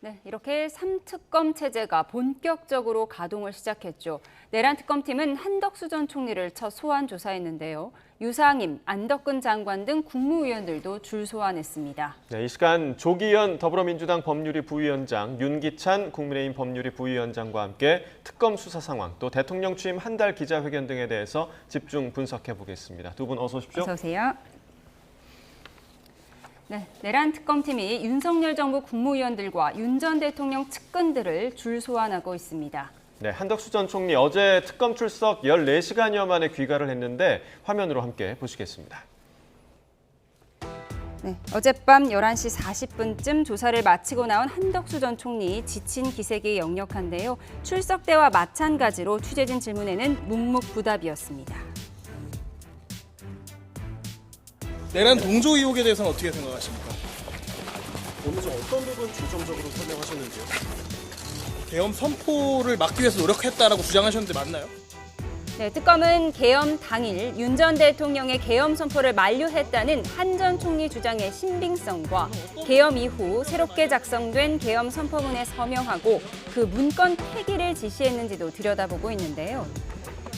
네, 이렇게 3특검 체제가 본격적으로 가동을 시작했죠. 내란 특검팀은 한덕수 전 총리를 첫 소환 조사했는데요. 유상임, 안덕근 장관 등 국무위원들도 줄 소환했습니다. 네, 이 시간 조기현 더불어민주당 법률위 부위원장, 윤기찬 국민의힘 법률위 부위원장과 함께 특검 수사 상황, 또 대통령 취임 한 달 기자회견 등에 대해서 집중 분석해 보겠습니다. 두 분 어서 오십시오. 어서 오세요. 네, 내란 특검팀이 윤석열 정부 국무위원들과 윤 전 대통령 측근들을 줄 소환하고 있습니다. 네, 한덕수 전 총리 어제 특검 출석 14시간여 만에 귀가를 했는데 화면으로 함께 보시겠습니다. 네, 어젯밤 11시 40분쯤 조사를 마치고 나온 한덕수 전 총리 지친 기색이 역력한데요. 출석 때와 마찬가지로 취재진 질문에는 묵묵부답이었습니다. 내란 동조 의혹에 대해서는 어떻게 생각하십니까? 오늘 좀 어떤 부분 중점적으로 설명하셨는지요? 계엄 선포를 막기 위해서 노력했다라고 주장하셨는데 맞나요? 네, 특검은 계엄 당일 윤 전 대통령의 계엄 선포를 만류했다는 한 전 총리 주장의 신빙성과 계엄 이후 새롭게 작성된 계엄 선포문에 서명하고 그 문건 폐기를 지시했는지도 들여다보고 있는데요.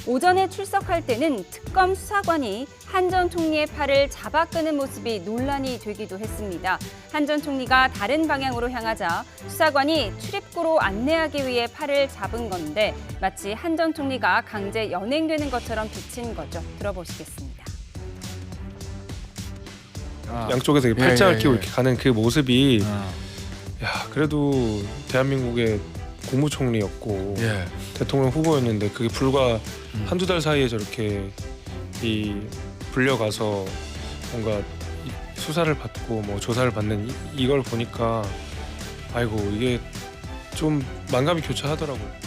오전에 출석할 때는 특검 수사관이 한 전 총리의 팔을 잡아 끄는 모습이 논란이 되기도 했습니다. 한 전 총리가 다른 방향으로 향하자 수사관이 출입구로 안내하기 위해 팔을 잡은 건데 마치 한 전 총리가 강제 연행되는 것처럼 비친 거죠. 들어보시겠습니다. 양쪽에서 이렇게 팔짱을 끼고 예. 이렇게 가는 그 모습이 야 그래도 대한민국의 국무총리였고 예. 대통령 후보였는데 그게 불과 한두 달 사이에 저렇게 불려가서 뭔가 수사를 받고 뭐 조사를 받는 이걸 보니까 아이고 이게 좀 만감이 교차하더라고요.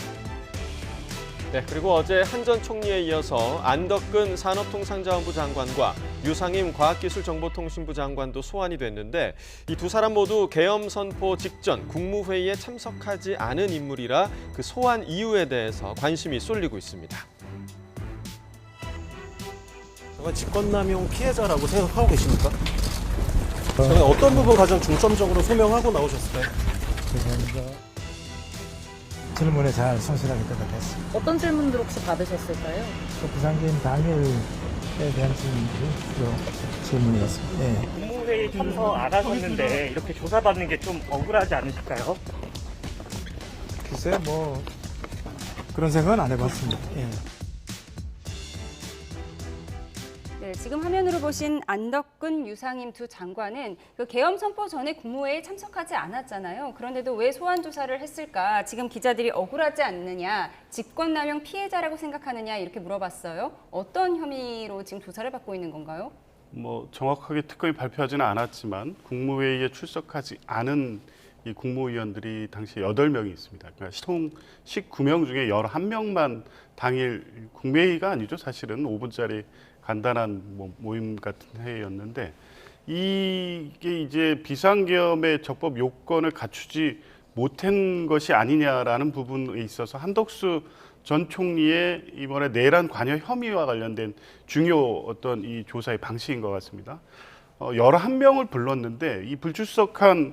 네, 그리고 어제 한 전 총리에 이어서 안덕근 산업통상자원부 장관과 유상임 과학기술정보통신부 장관도 소환이 됐는데 이 두 사람 모두 계엄 선포 직전 국무회의에 참석하지 않은 인물이라 그 소환 이유에 대해서 관심이 쏠리고 있습니다. 정말 직권남용 피해자라고 생각하고 계십니까? 저는 어떤 부분 가장 중점적으로 소명하고 나오셨을까요? 죄송합니다. 질문에 잘 성실하게 대답했습니다. 어떤 질문들 혹시 받으셨을까요? 그 비상계엄 당일에 대한 질문들이 주로 질문이었습니다. 예. 국무회의 참석 안 하셨는데 이렇게 조사받는 게 좀 억울하지 않으실까요? 글쎄 뭐 그런 생각은 안 해봤습니다. 예. 네, 지금 화면으로 보신 안덕근, 유상임 두 장관은 그 계엄 선포 전에 국무회의에 참석하지 않았잖아요. 그런데도 왜 소환 조사를 했을까? 지금 기자들이 억울하지 않느냐, 직권남용 피해자라고 생각하느냐 이렇게 물어봤어요. 어떤 혐의로 지금 조사를 받고 있는 건가요? 뭐 정확하게 특검이 발표하지는 않았지만 국무회의에 출석하지 않은 이 국무위원들이 당시 8명이 있습니다. 그러니까 총 19명 중에 11명만 당일 국무회의가 아니죠. 사실은 5분짜리 간단한 모임 같은 회의였는데 이게 이제 비상계엄의 적법 요건을 갖추지 못한 것이 아니냐라는 부분에 있어서 한덕수 전 총리의 이번에 내란 관여 혐의와 관련된 중요 어떤 이 조사의 방식인 것 같습니다. 11명을 불렀는데 이 불출석한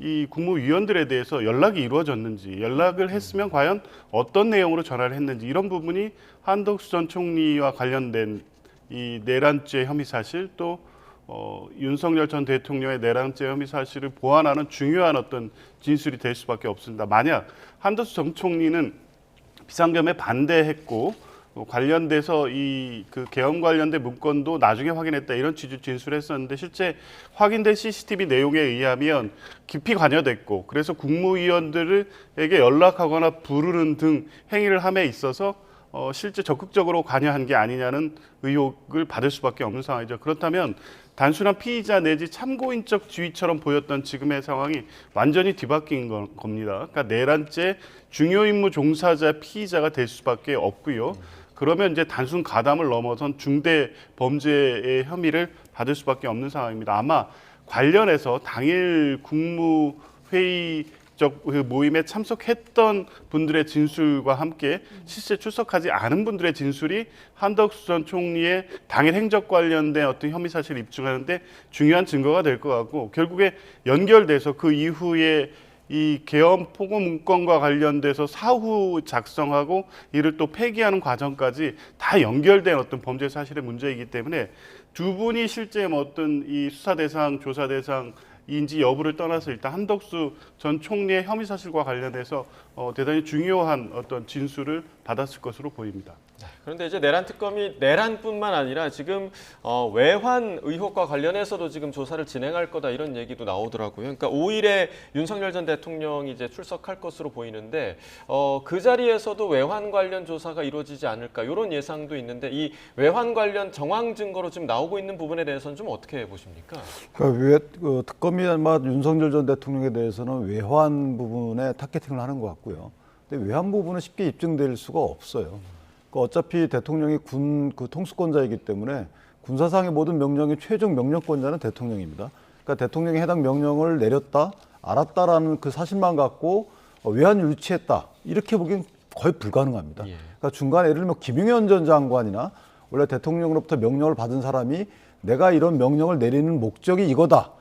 이 국무위원들에 대해서 연락이 이루어졌는지, 연락을 했으면 과연 어떤 내용으로 전화를 했는지 이런 부분이 한덕수 전 총리와 관련된 이 내란죄 혐의 사실 또 윤석열 전 대통령의 내란죄 혐의 사실을 보완하는 중요한 어떤 진술이 될 수밖에 없습니다. 만약 한덕수 전 총리는 비상계엄에 반대했고 관련돼서 이 그 계엄 관련된 문건도 나중에 확인했다 이런 취지 진술했었는데 실제 확인된 CCTV 내용에 의하면 깊이 관여됐고 그래서 국무위원들에게 연락하거나 부르는 등 행위를 함에 있어서 실제 적극적으로 관여한 게 아니냐는 의혹을 받을 수밖에 없는 상황이죠. 그렇다면 단순한 피의자 내지 참고인적 지위처럼 보였던 지금의 상황이 완전히 뒤바뀐 겁니다. 그러니까 내란죄 중요 임무 종사자 피의자가 될 수밖에 없고요. 그러면 이제 단순 가담을 넘어선 중대 범죄의 혐의를 받을 수밖에 없는 상황입니다. 아마 관련해서 당일 국무회의 모임에 참석했던 분들의 진술과 함께 실제 출석하지 않은 분들의 진술이 한덕수 전 총리의 당일 행적 관련된 어떤 혐의 사실을 입증하는데 중요한 증거가 될 것 같고 결국에 연결돼서 그 이후에 이 계엄 포고 문건과 관련돼서 사후 작성하고 이를 또 폐기하는 과정까지 다 연결된 어떤 범죄 사실의 문제이기 때문에 두 분이 실제 어떤 이 수사 대상, 조사 대상인지 여부를 떠나서 일단 한덕수 전 총리의 혐의 사실과 관련해서 대단히 중요한 어떤 진술을 받았을 것으로 보입니다. 그런데 이제 내란 특검이 내란뿐만 아니라 지금 외환 의혹과 관련해서도 지금 조사를 진행할 거다 이런 얘기도 나오더라고요. 그러니까 5일에 윤석열 전 대통령이 이제 출석할 것으로 보이는데 그 자리에서도 외환 관련 조사가 이루어지지 않을까 이런 예상도 있는데 이 외환 관련 정황 증거로 지금 나오고 있는 부분에 대해서는 좀 어떻게 보십니까? 그러니까 특검이 아마 윤석열 전 대통령에 대해서는 외환 부분에 타겟팅을 하는 것 같고요. 근데 외환 부분은 쉽게 입증될 수가 없어요. 어차피 대통령이 군 통수권자이기 때문에 군사상의 모든 명령의 최종 명령권자는 대통령입니다. 그러니까 대통령이 해당 명령을 내렸다, 알았다라는 그 사실만 갖고 외환을 유치했다 이렇게 보기엔 거의 불가능합니다. 그러니까 중간에 예를 들면 김용현 전 장관이나 원래 대통령으로부터 명령을 받은 사람이 내가 이런 명령을 내리는 목적이 이거다.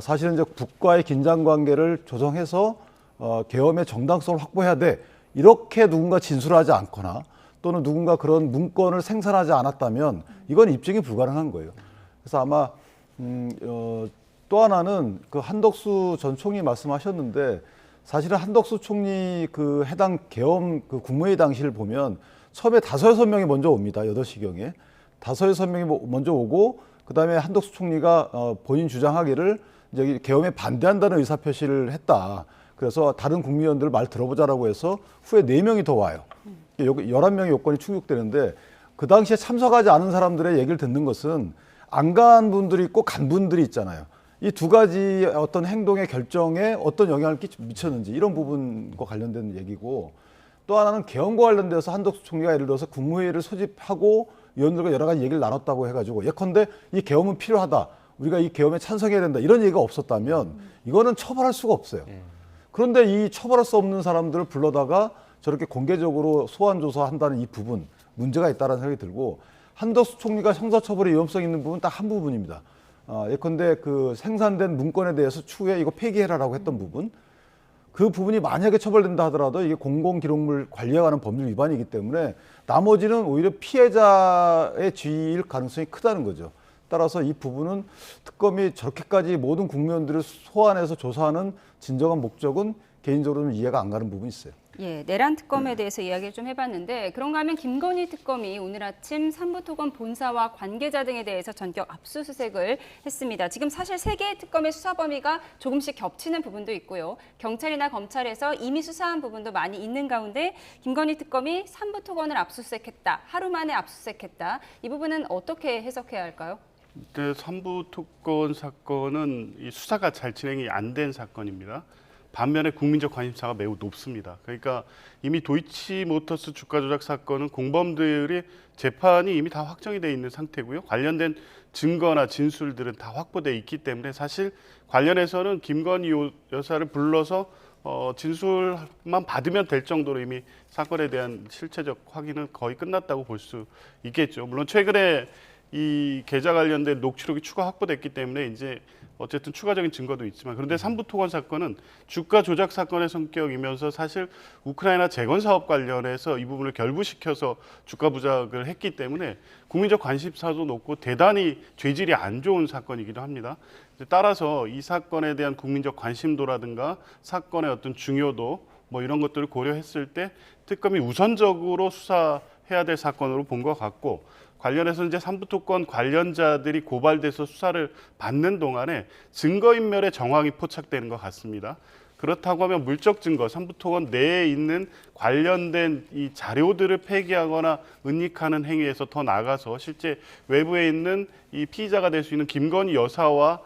사실은 이제 국가의 긴장 관계를 조성해서 계엄의 정당성을 확보해야 돼. 이렇게 누군가 진술하지 않거나 또는 누군가 그런 문건을 생산하지 않았다면 이건 입증이 불가능한 거예요. 그래서 아마 또 하나는 그 한덕수 전 총리 말씀하셨는데 사실은 한덕수 총리 그 해당 계엄 그 국무회의 당시를 보면 처음에 5-6명이 먼저 옵니다. 8시경에. 5-6명이 먼저 오고 그다음에 한덕수 총리가 본인 주장하기를 이제 계엄에 반대한다는 의사표시를 했다. 그래서 다른 국무위원들 말 들어보자라고 해서 후에 4명이 더 와요. 11명의 요건이 충족되는데 그 당시에 참석하지 않은 사람들의 얘기를 듣는 것은 안 간 분들이 있고 간 분들이 있잖아요. 이 두 가지 어떤 행동의 결정에 어떤 영향을 미쳤는지 이런 부분과 관련된 얘기고 또 하나는 계엄과 관련돼서 한덕수 총리가 예를 들어서 국무회의를 소집하고 의원들과 여러 가지 얘기를 나눴다고 해가지고 예컨대 이 계엄은 필요하다. 우리가 이 계엄에 찬성해야 된다. 이런 얘기가 없었다면 이거는 처벌할 수가 없어요. 그런데 이 처벌할 수 없는 사람들을 불러다가 저렇게 공개적으로 소환 조사한다는 이 부분 문제가 있다는 생각이 들고 한덕수 총리가 형사처벌의 위험성 있는 부분 딱 한 부분입니다. 예컨대 그 생산된 문건에 대해서 추후에 이거 폐기해라라고 했던 부분 그 부분이 만약에 처벌된다 하더라도 이게 공공기록물 관리에 관한 법률 위반이기 때문에 나머지는 오히려 피해자의 지위일 가능성이 크다는 거죠. 따라서 이 부분은 특검이 저렇게까지 모든 국민들을 소환해서 조사하는 진정한 목적은 개인적으로는 이해가 안 가는 부분이 있어요. 예, 내란 특검에 대해서 이야기를 좀 해봤는데 그런가 하면 김건희 특검이 오늘 아침 삼부토건 본사와 관계자 등에 대해서 전격 압수수색을 했습니다. 지금 사실 3개의 특검의 수사 범위가 조금씩 겹치는 부분도 있고요. 경찰이나 검찰에서 이미 수사한 부분도 많이 있는 가운데 김건희 특검이 삼부토건을 압수수색했다. 하루 만에 압수수색했다. 이 부분은 어떻게 해석해야 할까요? 삼부토건 사건은 이 수사가 잘 진행이 안 된 사건입니다. 반면에 국민적 관심사가 매우 높습니다. 그러니까 이미 도이치모터스 주가 조작 사건은 공범들의 재판이 이미 다 확정이 돼 있는 상태고요. 관련된 증거나 진술들은 다 확보돼 있기 때문에 사실 관련해서는 김건희 여사를 불러서 진술만 받으면 될 정도로 이미 사건에 대한 실체적 확인은 거의 끝났다고 볼 수 있겠죠. 물론 최근에 이 계좌 관련된 녹취록이 추가 확보됐기 때문에 이제 어쨌든 추가적인 증거도 있지만 그런데 삼부토건 사건은 주가 조작 사건의 성격이면서 사실 우크라이나 재건 사업 관련해서 이 부분을 결부시켜서 주가 부작을 했기 때문에 국민적 관심사도 높고 대단히 죄질이 안 좋은 사건이기도 합니다. 따라서 이 사건에 대한 국민적 관심도라든가 사건의 어떤 중요도 뭐 이런 것들을 고려했을 때 특검이 우선적으로 수사해야 될 사건으로 본 것 같고 관련해서 이제 삼부토건 관련자들이 고발돼서 수사를 받는 동안에 증거인멸의 정황이 포착되는 것 같습니다. 그렇다고 하면 물적 증거, 삼부토건 내에 있는 관련된 이 자료들을 폐기하거나 은닉하는 행위에서 더 나아가서 실제 외부에 있는 이 피의자가 될 수 있는 김건희 여사와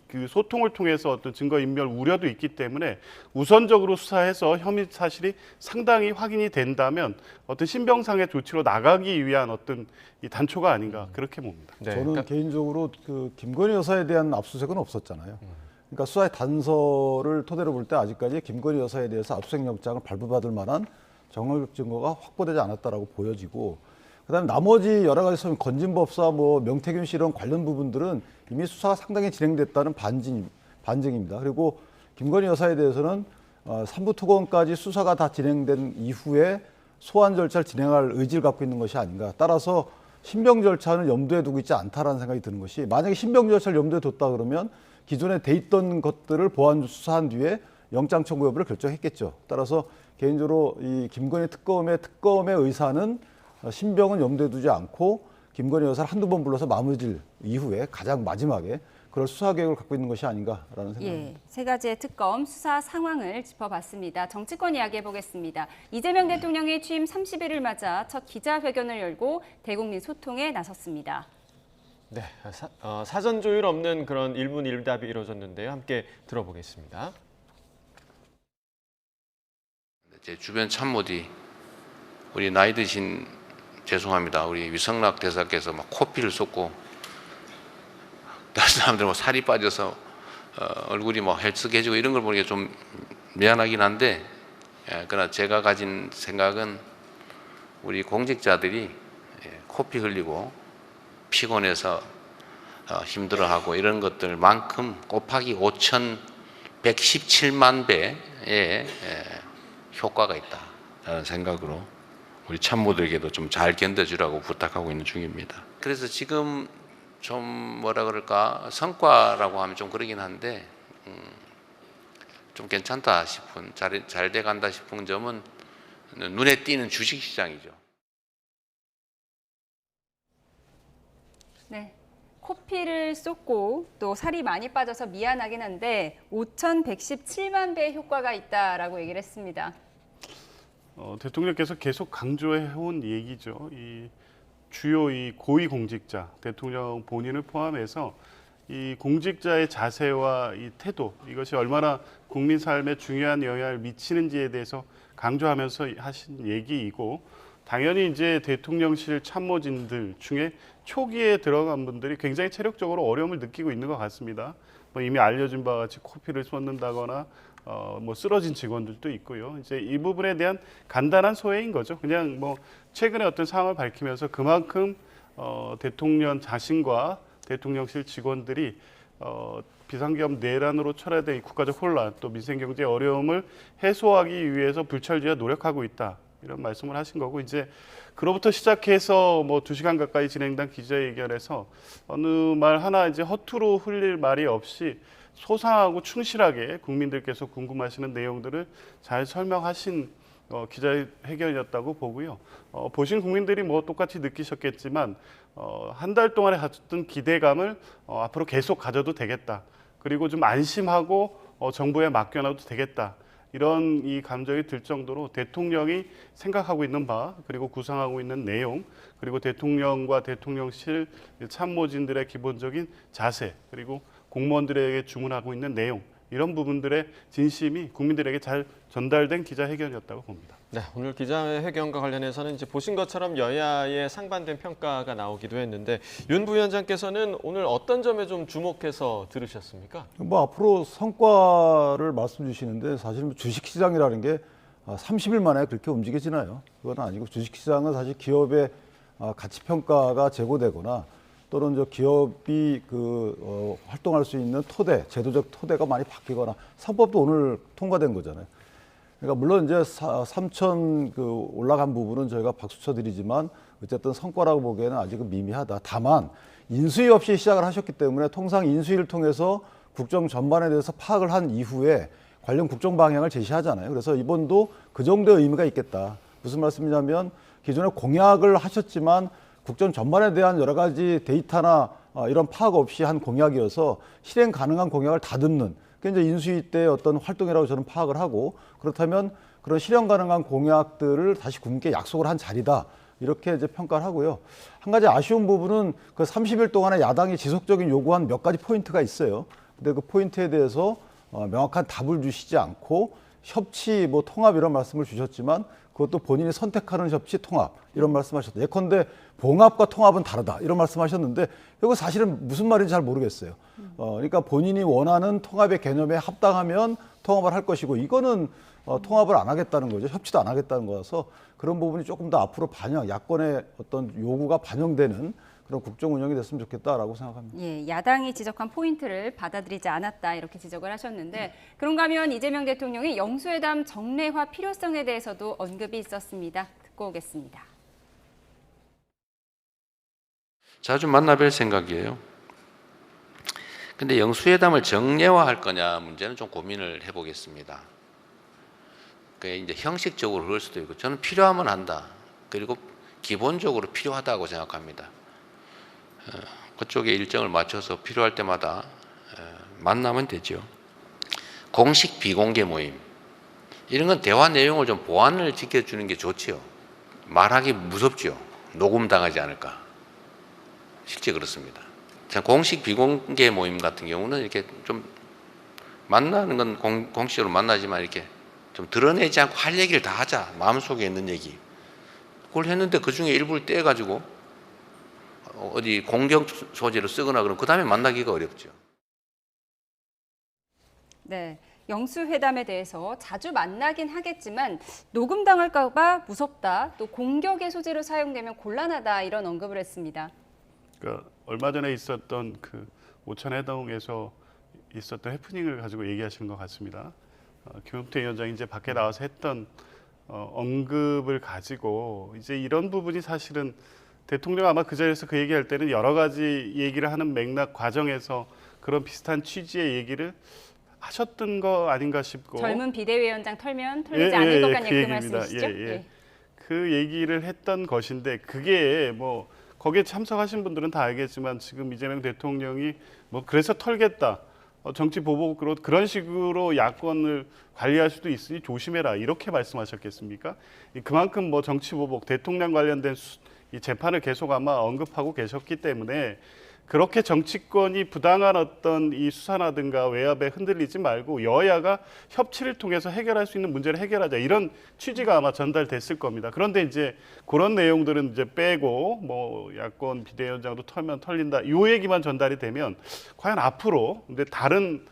그 소통을 통해서 어떤 증거인멸 우려도 있기 때문에 우선적으로 수사해서 혐의 사실이 상당히 확인이 된다면 어떤 신병상의 조치로 나가기 위한 어떤 이 단초가 아닌가 그렇게 봅니다. 네, 저는 개인적으로 그 김건희 여사에 대한 압수수색은 없었잖아요. 그러니까 수사의 단서를 토대로 볼 때 아직까지 김건희 여사에 대해서 압수수색 영장을 발부받을 만한 정황적 증거가 확보되지 않았다라고 보여지고 그다음에 나머지 여러 가지 건진법사, 뭐 명태균 씨 이런 관련 부분들은 이미 수사가 상당히 진행됐다는 반증입니다. 그리고 김건희 여사에 대해서는 삼부토건까지 수사가 다 진행된 이후에 소환 절차를 진행할 의지를 갖고 있는 것이 아닌가. 따라서 신병 절차는 염두에 두고 있지 않다라는 생각이 드는 것이, 만약에 신병 절차를 염두에 뒀다 그러면 기존에 돼 있던 것들을 보완 수사한 뒤에 영장 청구 여부를 결정했겠죠. 따라서 개인적으로 이 김건희 특검의 의사는 신병은 염두에 두지 않고 김건희 여사를 한두 번 불러서 마무리질 이후에 가장 마지막에 그럴 수사 계획을 갖고 있는 것이 아닌가라는 생각입니다. 예, 세 가지의 특검 수사 상황을 짚어봤습니다. 정치권 이야기해 보겠습니다. 이재명 대통령의 취임 30일을 맞아 첫 기자회견을 열고 대국민 소통에 나섰습니다. 네, 사전 조율 없는 그런 일문일답이 이루어졌는데요. 함께 들어보겠습니다. 제 주변 참모들이 우리 나이 드신 죄송합니다. 우리 위성락 대사께서 막 코피를 쏟고 다른 사람들 뭐 살이 빠져서 얼굴이 뭐 헬쓱해지고 이런 걸 보니까 좀 미안하긴 한데, 그러나 제가 가진 생각은 우리 공직자들이 코피 흘리고 피곤해서 힘들어하고 이런 것들만큼 곱하기 5,117만 배의 효과가 있다라는 생각으로 우리 참모들에게도 좀 잘 견뎌주라고 부탁하고 있는 중입니다. 그래서 지금 좀 뭐라 그럴까, 성과라고 하면 좀 그러긴 한데 좀 괜찮다 싶은, 잘 돼간다 싶은 점은 눈에 띄는 주식시장이죠. 네, 코피를 쏟고 또 살이 많이 빠져서 미안하긴 한데 5,117만 배의 효과가 있다라고 얘기를 했습니다. 대통령께서 계속 강조해온 얘기죠. 이 주요 이 고위 공직자, 대통령 본인을 포함해서 이 공직자의 자세와 이 태도, 이것이 얼마나 국민 삶에 중요한 영향을 미치는지에 대해서 강조하면서 하신 얘기이고, 당연히 이제 대통령실 참모진들 중에 초기에 들어간 분들이 굉장히 체력적으로 어려움을 느끼고 있는 것 같습니다. 뭐 이미 알려진 바와 같이 코피를 쏟는다거나 뭐 쓰러진 직원들도 있고요. 이제 이 부분에 대한 간단한 소회인 거죠. 그냥 뭐 최근에 어떤 상황을 밝히면서 그만큼 대통령 자신과 대통령실 직원들이 비상계엄 내란으로 철회된 이 국가적 혼란, 또 민생경제 어려움을 해소하기 위해서 불철주야 노력하고 있다, 이런 말씀을 하신 거고, 이제 그로부터 시작해서 뭐 2시간 가까이 진행된 기자회견에서 어느 말 하나 이제 허투루 흘릴 말이 없이 소상하고 충실하게 국민들께서 궁금하시는 내용들을 잘 설명하신 기자회견이었다고 보고요. 보신 국민들이 뭐 똑같이 느끼셨겠지만 한 달 동안에 가졌던 기대감을 앞으로 계속 가져도 되겠다. 그리고 좀 안심하고 정부에 맡겨놔도 되겠다. 이런 이 감정이 들 정도로 대통령이 생각하고 있는 바, 그리고 구상하고 있는 내용, 그리고 대통령과 대통령실 참모진들의 기본적인 자세, 그리고 공무원들에게 주문하고 있는 내용, 이런 부분들의 진심이 국민들에게 잘 전달된 기자회견이었다고 봅니다. 네, 오늘 기자회견과 관련해서는 이제 보신 것처럼 여야의 상반된 평가가 나오기도 했는데, 윤 부위원장께서는 오늘 어떤 점에 좀 주목해서 들으셨습니까? 뭐 앞으로 성과를 말씀 주시는데, 사실 주식시장이라는 게 30일 만에 그렇게 움직여지나요? 그건 아니고, 주식시장은 사실 기업의 가치평가가 제고되거나 또는 저 기업이 활동할 수 있는 토대, 제도적 토대가 많이 바뀌거나, 상법도 오늘 통과된 거잖아요. 그러니까 물론 이제 3천 올라간 부분은 저희가 박수 쳐드리지만 어쨌든 성과라고 보기에는 아직은 미미하다. 다만 인수위 없이 시작을 하셨기 때문에 통상 인수위를 통해서 국정 전반에 대해서 파악을 한 이후에 관련 국정 방향을 제시하잖아요. 그래서 이번도 그 정도의 의미가 있겠다. 무슨 말씀이냐면, 기존에 공약을 하셨지만 국정 전반에 대한 여러 가지 데이터나 이런 파악 없이 한 공약이어서 실행 가능한 공약을 다듬는, 그게 이제 인수위 때 어떤 활동이라고 저는 파악을 하고, 그렇다면 그런 실현 가능한 공약들을 다시 국민께 약속을 한 자리다, 이렇게 이제 평가를 하고요. 한 가지 아쉬운 부분은 그 30일 동안에 야당이 지속적인 요구한 몇 가지 포인트가 있어요. 근데 그 포인트에 대해서 명확한 답을 주시지 않고 협치, 뭐 통합 이런 말씀을 주셨지만, 그것도 본인이 선택하는 협치, 통합 이런 말씀하셨다. 예컨대 봉합과 통합은 다르다, 이런 말씀하셨는데 이거 사실은 무슨 말인지 잘 모르겠어요. 그러니까 본인이 원하는 통합의 개념에 합당하면 통합을 할 것이고, 이거는 통합을 안 하겠다는 거죠. 협치도 안 하겠다는 거라서 그런 부분이 조금 더 앞으로 야권의 어떤 요구가 반영되는 그런 국정 운영이 됐으면 좋겠다라고 생각합니다. 예, 야당이 지적한 포인트를 받아들이지 않았다 이렇게 지적을 하셨는데 그런가 하면 이재명 대통령이 영수회담 정례화 필요성에 대해서도 언급이 있었습니다. 듣고 오겠습니다. 자주 만나뵐 생각이에요. 근데 영수회담을 정례화할 거냐 문제는 좀 고민을 해보겠습니다. 그게 이제 형식적으로 그럴 수도 있고 저는 필요하면 한다. 그리고 기본적으로 필요하다고 생각합니다. 그쪽에 일정을 맞춰서 필요할 때마다 만나면 되죠. 공식 비공개 모임 이런 건 대화 내용을 좀 보안을 지켜주는 게 좋지요. 말하기 무섭죠. 녹음당하지 않을까. 실제 그렇습니다. 참 공식 비공개 모임 같은 경우는 이렇게 좀 만나는 건 공식적으로 만나지만 이렇게 좀 드러내지 않고 할 얘기를 다 하자. 마음속에 있는 얘기. 그걸 했는데 그 중에 일부를 떼가지고 어디 공격 소재로 쓰거나 그러면 그 다음에 만나기가 어렵죠. 네, 영수회담에 대해서 자주 만나긴 하겠지만 녹음당할까 봐 무섭다. 또 공격의 소재로 사용되면 곤란하다 이런 언급을 했습니다. 그러니까 얼마 전에 있었던 그 오천해동에서 있었던 해프닝을 가지고 얘기하시는 것 같습니다. 김용태 위원장이 이제 밖에 나와서 했던 언급을 가지고 이제 이런 부분이 사실은 대통령 아마 그 자리에서 그 얘기할 때는 여러 가지 얘기를 하는 맥락 과정에서 그런 비슷한 취지의 얘기를 하셨던 거 아닌가 싶고 젊은 비대위원장 털면 털리지 않을 것 같냐는 그 말씀이시죠? 예. 그 얘기를 했던 것인데 그게 뭐 거기에 참석하신 분들은 다 알겠지만 지금 이재명 대통령이 뭐 그래서 털겠다. 정치 보복으로 그런 식으로 야권을 관리할 수도 있으니 조심해라 이렇게 말씀하셨겠습니까? 그만큼 뭐 정치 보복 대통령 관련된 이 재판을 계속 아마 언급하고 계셨기 때문에 그렇게 정치권이 부당한 어떤 이 수사라든가 외압에 흔들리지 말고 여야가 협치를 통해서 해결할 수 있는 문제를 해결하자 이런 취지가 아마 전달됐을 겁니다. 그런데 이제 그런 내용들은 이제 빼고 뭐 야권 비대위원장도 털면 털린다 이 얘기만 전달이 되면 과연 앞으로 근데 다른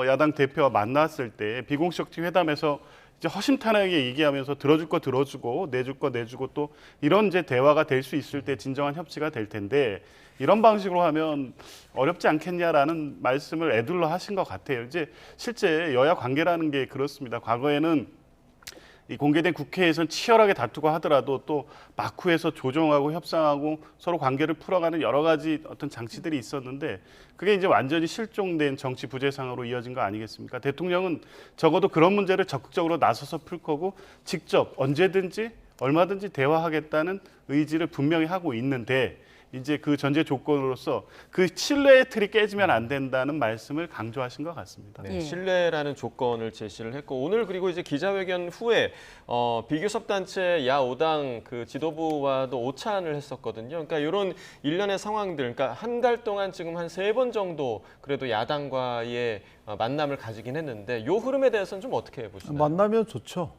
야당 대표와 만났을 때 비공식 회담에서 이제 허심탄회하게 얘기하면서 들어줄 거 들어주고 내줄 거 내주고 또 이런 이제 대화가 될 수 있을 때 진정한 협치가 될 텐데 이런 방식으로 하면 어렵지 않겠냐라는 말씀을 애둘러 하신 것 같아요. 이제 실제 여야 관계라는 게 그렇습니다. 과거에는 이 공개된 국회에서는 치열하게 다투고 하더라도 또 막후에서 조정하고 협상하고 서로 관계를 풀어가는 여러 가지 어떤 장치들이 있었는데 그게 이제 완전히 실종된 정치 부재상으로 이어진 거 아니겠습니까? 대통령은 적어도 그런 문제를 적극적으로 나서서 풀 거고 직접 언제든지 얼마든지 대화하겠다는 의지를 분명히 하고 있는데 이제 그 전제 조건으로서 그 신뢰의 틀이 깨지면 안 된다는 말씀을 강조하신 것 같습니다. 네, 신뢰라는 조건을 제시를 했고 오늘 그리고 이제 기자회견 후에 비교섭단체 야5당 그 지도부와도 오찬을 했었거든요. 그러니까 이런 일련의 상황들, 그러니까 한 달 동안 지금 한 3번 정도 그래도 야당과의 만남을 가지긴 했는데 이 흐름에 대해서는 좀 어떻게 보시나요? 만나면 좋죠.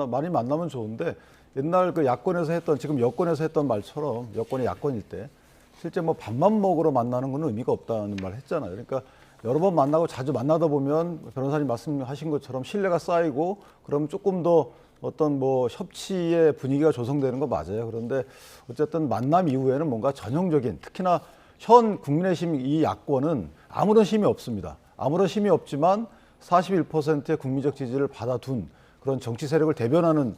많이 만나면 좋은데 옛날 그 야권에서 했던 지금 여권에서 했던 말처럼 여권이 야권일 때 실제 뭐 밥만 먹으러 만나는 건 의미가 없다는 말 했잖아요. 그러니까 여러 번 만나고 자주 만나다 보면 변호사님 말씀하신 것처럼 신뢰가 쌓이고 그럼 조금 더 어떤 뭐 협치의 분위기가 조성되는 거 맞아요. 그런데 어쨌든 만남 이후에는 뭔가 전형적인 특히나 현 국민의힘 이 야권은 아무런 힘이 없습니다. 아무런 힘이 없지만 41%의 국민적 지지를 받아둔 그런 정치 세력을 대변하는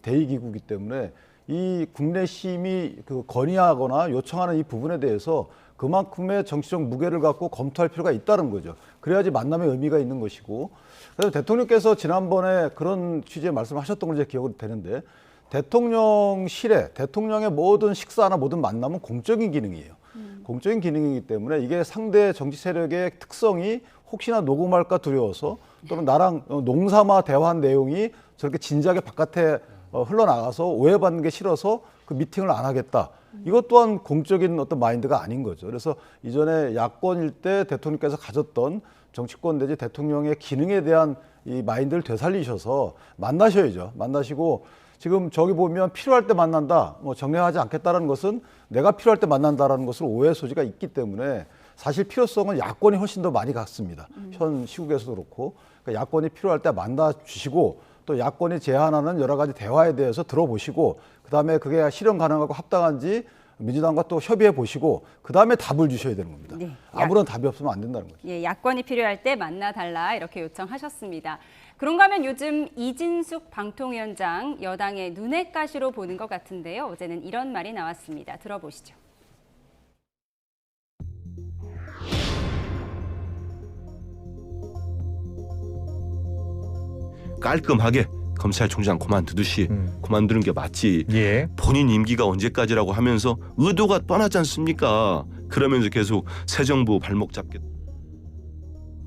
대의기구이기 때문에 이 국내심이 그 건의하거나 요청하는 이 부분에 대해서 그만큼의 정치적 무게를 갖고 검토할 필요가 있다는 거죠. 그래야지 만남의 의미가 있는 것이고 그래서 대통령께서 지난번에 그런 취지의 말씀하셨던 걸 제 기억이 되는데 대통령실에 대통령의 모든 식사나 모든 만남은 공적인 기능이에요. 공적인 기능이기 때문에 이게 상대 정치 세력의 특성이 혹시나 녹음할까 두려워서 또는 나랑 농삼아 대화한 내용이 저렇게 진지하게 바깥에 흘러나가서 오해받는 게 싫어서 그 미팅을 안 하겠다. 이것 또한 공적인 어떤 마인드가 아닌 거죠. 그래서 이전에 야권일 때 대통령께서 가졌던 정치권 내지 대통령의 기능에 대한 이 마인드를 되살리셔서 만나셔야죠. 만나시고 지금 저기 보면 필요할 때 만난다, 뭐 정례하지 않겠다라는 것은 내가 필요할 때 만난다라는 것을 오해 소지가 있기 때문에 사실 필요성은 야권이 훨씬 더 많이 갖습니다. 현 시국에서도 그렇고 그러니까 야권이 필요할 때 만나 주시고 또 야권이 제안하는 여러 가지 대화에 대해서 들어보시고 그다음에 그게 실현 가능하고 합당한지 민주당과 또 협의해 보시고 그다음에 답을 주셔야 되는 겁니다. 네. 아무런 답이 없으면 안 된다는 거죠. 예, 야권이 필요할 때 만나달라 이렇게 요청하셨습니다. 그런가 하면 요즘 이진숙 방통위원장 여당의 눈엣 가시로 보는 것 같은데요. 어제는 이런 말이 나왔습니다. 들어보시죠. 깔끔하게 검찰총장 그만두듯이 그만두는 게 맞지. 예. 본인 임기가 언제까지라고 하면서 의도가 뻔하지 않습니까? 그러면서 계속 새 정부 발목 잡겠다.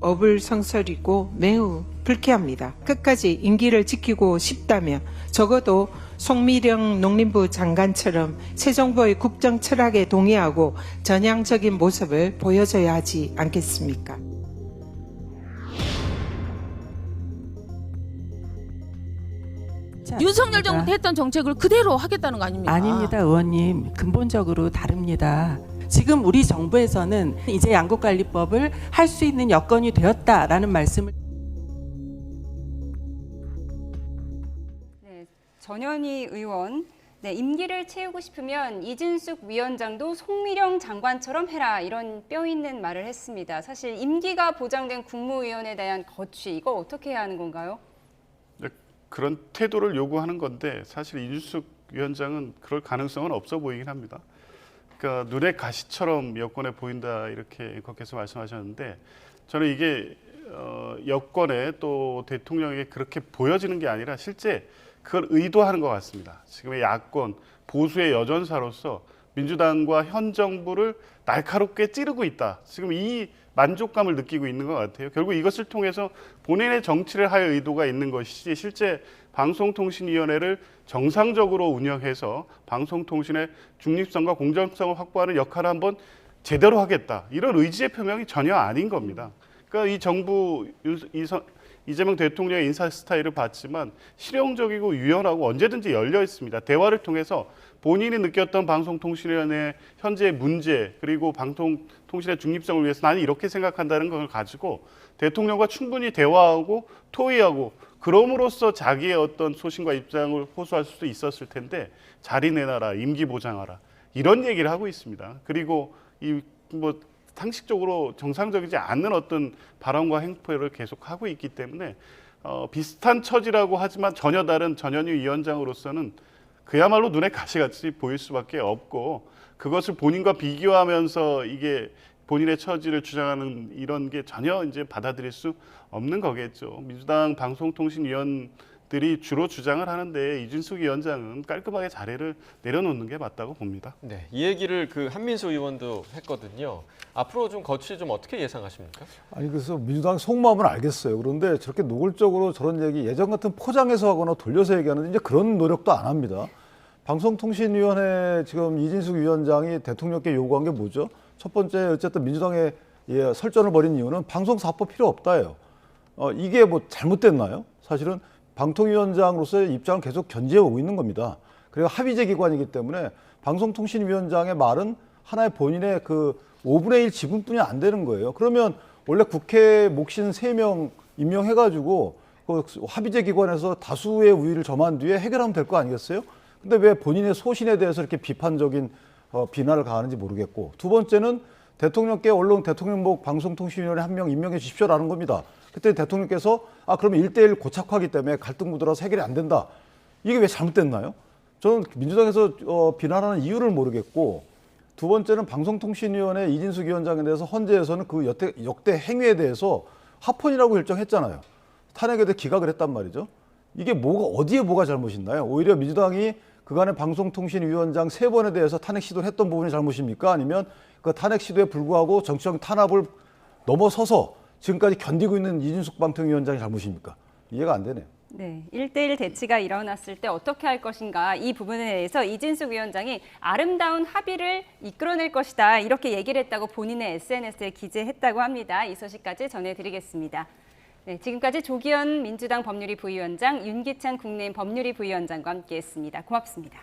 어불성설이고 매우 불쾌합니다. 끝까지 임기를 지키고 싶다면 적어도 송미령 농림부 장관처럼 새 정부의 국정 철학에 동의하고 전향적인 모습을 보여줘야 하지 않겠습니까? 윤석열 정부 했던 정책을 그대로 하겠다는 거 아닙니까? 아닙니다, 의원님. 근본적으로 다릅니다. 지금 우리 정부에서는 이제 양국관리법을 할 수 있는 여건이 되었다라는 말씀을. 네, 전현희 의원. 네, 임기를 채우고 싶으면 이진숙 위원장도 송미령 장관처럼 해라 이런 뼈 있는 말을 했습니다. 사실 임기가 보장된 국무위원에 대한 거취 이거 어떻게 해야 하는 건가요? 그런 태도를 요구하는 건데 사실 이준숙 위원장은 그럴 가능성은 없어 보이긴 합니다. 그러니까 눈의 가시처럼 여권에 보인다 이렇게 거기서 말씀하셨는데 저는 이게 여권에 또 대통령에게 그렇게 보여지는 게 아니라 실제 그걸 의도하는 것 같습니다. 지금의 야권 보수의 여전사로서 민주당과 현 정부를 날카롭게 찌르고 있다. 지금 이 만족감을 느끼고 있는 것 같아요. 결국 이것을 통해서 본인의 정치를 할 의도가 있는 것이지 실제 방송통신위원회를 정상적으로 운영해서 방송통신의 중립성과 공정성을 확보하는 역할을 한번 제대로 하겠다. 이런 의지의 표명이 전혀 아닌 겁니다. 그러니까 이 정부 이재명 대통령의 인사 스타일을 봤지만 실용적이고 유연하고 언제든지 열려 있습니다. 대화를 통해서 본인이 느꼈던 방송통신위원회의 현재의 문제 그리고 방송통신의 중립성을 위해서 나는 이렇게 생각한다는 걸 가지고 대통령과 충분히 대화하고 토의하고 그럼으로써 자기의 어떤 소신과 입장을 호소할 수도 있었을 텐데 자리 내놔라, 임기 보장하라 이런 얘기를 하고 있습니다. 그리고 이 상식적으로 정상적이지 않는 어떤 발언과 행포를 계속하고 있기 때문에 비슷한 처지라고 하지만 전혀 다른 전현희 위원장으로서는 그야말로 눈에 가시같이 보일 수밖에 없고 그것을 본인과 비교하면서 이게 본인의 처지를 주장하는 이런 게 전혀 이제 받아들일 수 없는 거겠죠. 민주당 방송통신위원들이 주로 주장을 하는데 이준숙 위원장은 깔끔하게 자리를 내려놓는 게 맞다고 봅니다. 네, 이 얘기를 그 한민수 의원도 했거든요. 앞으로 좀 거취 좀 어떻게 예상하십니까? 아니 그래서 민주당 속마음은 알겠어요. 그런데 저렇게 노골적으로 저런 얘기 예전 같은 포장해서 하거나 돌려서 얘기하는 이제 그런 노력도 안 합니다. 방송통신위원회 지금 이진숙 위원장이 대통령께 요구한 게 뭐죠? 첫 번째 어쨌든 민주당의 설전을 벌인 이유는 방송사법 필요 없다예요. 이게 뭐 잘못됐나요? 사실은 방통위원장으로서의 입장을 계속 견지해 오고 있는 겁니다. 그리고 합의제 기관이기 때문에 방송통신위원장의 말은 하나의 본인의 그 5분의 1 지분뿐이 안 되는 거예요. 그러면 원래 국회 목신 3명 임명해가지고 그 합의제 기관에서 다수의 우위를 점한 뒤에 해결하면 될 거 아니겠어요? 근데 왜 본인의 소신에 대해서 이렇게 비판적인 비난을 가하는지 모르겠고, 두 번째는 대통령께 언론 대통령복 방송통신위원회 한 명 임명해 주십시오라는 겁니다. 그때 대통령께서 그러면 1대1 고착화하기 때문에 갈등 구도라서 해결이 안 된다. 이게 왜 잘못됐나요? 저는 민주당에서 비난하는 이유를 모르겠고, 두 번째는 방송통신위원회 이진숙 위원장에 대해서 헌재에서는 그 역대 행위에 대해서 합헌이라고 결정했잖아요. 탄핵에 대해 기각을 했단 말이죠. 이게 어디에 뭐가 잘못이 있나요? 오히려 민주당이 그간의 방송통신위원장 3번에 대해서 탄핵 시도를 했던 부분이 잘못입니까? 아니면 그 탄핵 시도에 불구하고 정치적 탄압을 넘어서서 지금까지 견디고 있는 이준숙 방통위원장이 잘못입니까? 이해가 안 되네요. 네, 1대1 대치가 일어났을 때 어떻게 할 것인가 이 부분에 대해서 이진숙 위원장이 아름다운 합의를 이끌어낼 것이다 이렇게 얘기를 했다고 본인의 SNS에 기재했다고 합니다. 이 소식까지 전해드리겠습니다. 네, 지금까지 조기현 민주당 법률위 부위원장, 윤기찬 국내인 법률위 부위원장과 함께했습니다. 고맙습니다.